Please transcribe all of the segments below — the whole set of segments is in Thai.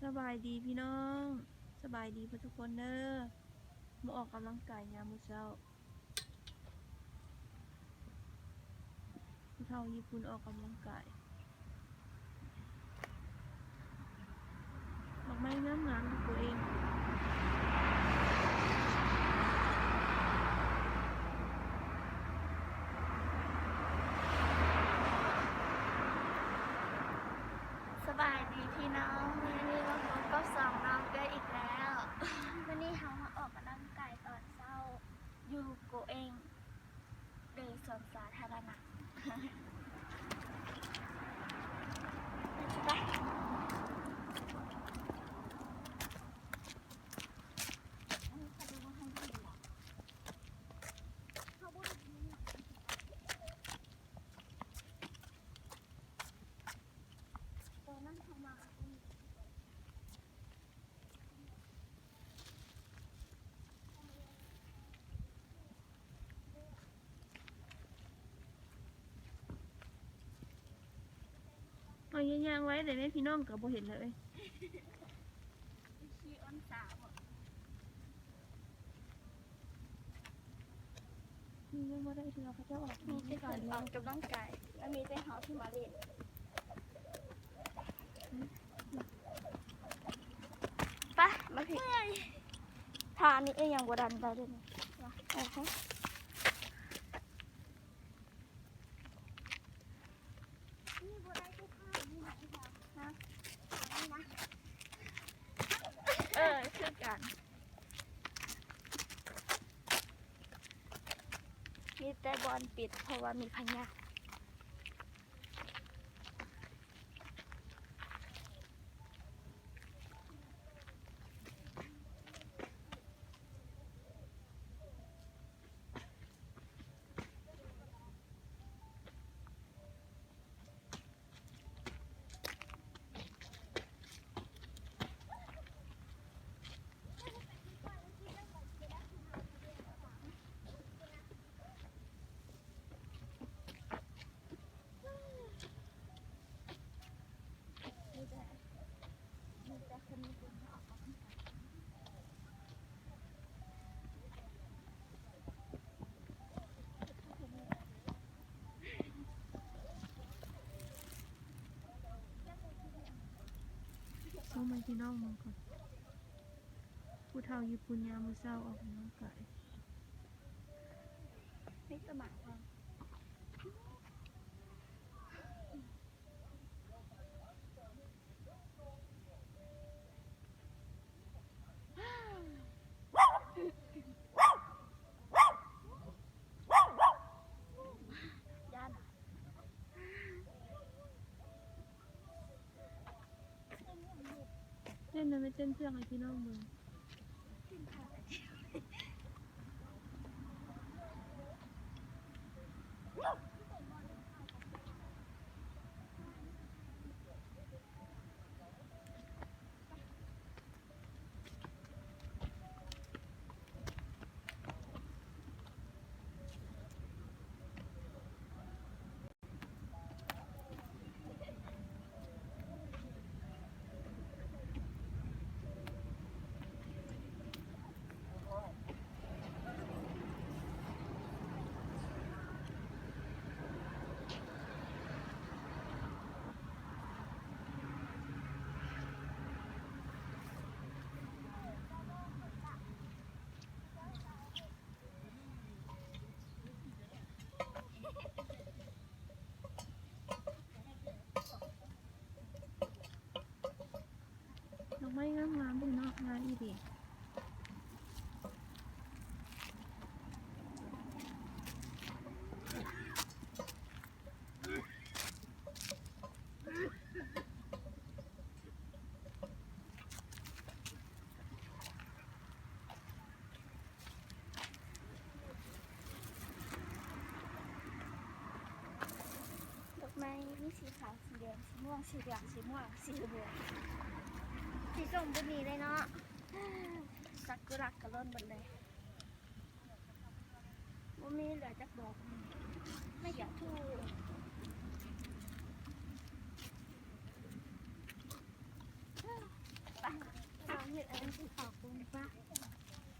สบายดีพี่น้องสบายดีทุกคนเด้อมาออกกำลังกายยามมื้อเช้าผู้เฒ่าญี่ปุ่นออกกำลังกายดอกไม้งามๆของตัวเองสบายดีพี่น้องวันนี้เราพบกับสองน้องกันอีกแล้ววันนี้เขามาออกกำลังกายตอนเช้าอยู่โกเองเดินสวนสาธารณะไปตัวนั่งทำมาเอาย่างๆไว้เดี๋ยวนี้พี่น้องก็บ่เห็นเลย ขี้อ้อนสาว นี่ยังบ่ได้เทื่อเขาจะออก มีแต่คนออกกำลังกายแล้วมีแต่เขาที่มาเล่นไปมาพี่ทานี้ยังบดันไปด้วยนะคือกันมีแต่บอลปิดเพราะว่ามีพญาเอามาพี่น้องมาก่อนผู้เฒ่าญี่ปุ่นยามมื้อเช้าออกกำลังกาย ไม่สมัครเลยย่าน เต้นนะไม่เต้นเพื่อให้พี่น้องเบิ่งดอกไม้งามๆพี่น้องงามอีหลีดอกไม้มีสีขาวสีแดงสีม่วงสีเหลืองสีม่วงสีเหลืองสีส้มบนนี้เลยเนาะซากุระกระล่นบนเลยว่ามีเหลือจากดอกไม่อยากทู่ ที่ขอบคุณป้า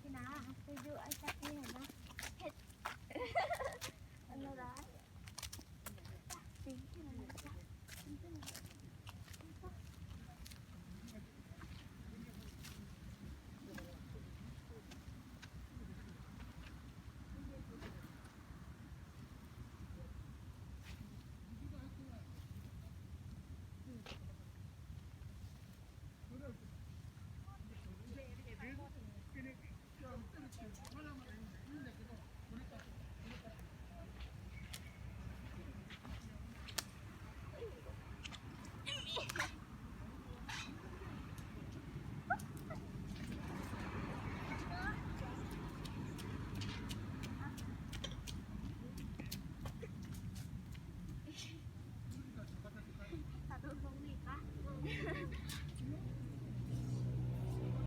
พี่นาไปดูไอ้จักนี่เห็นไหม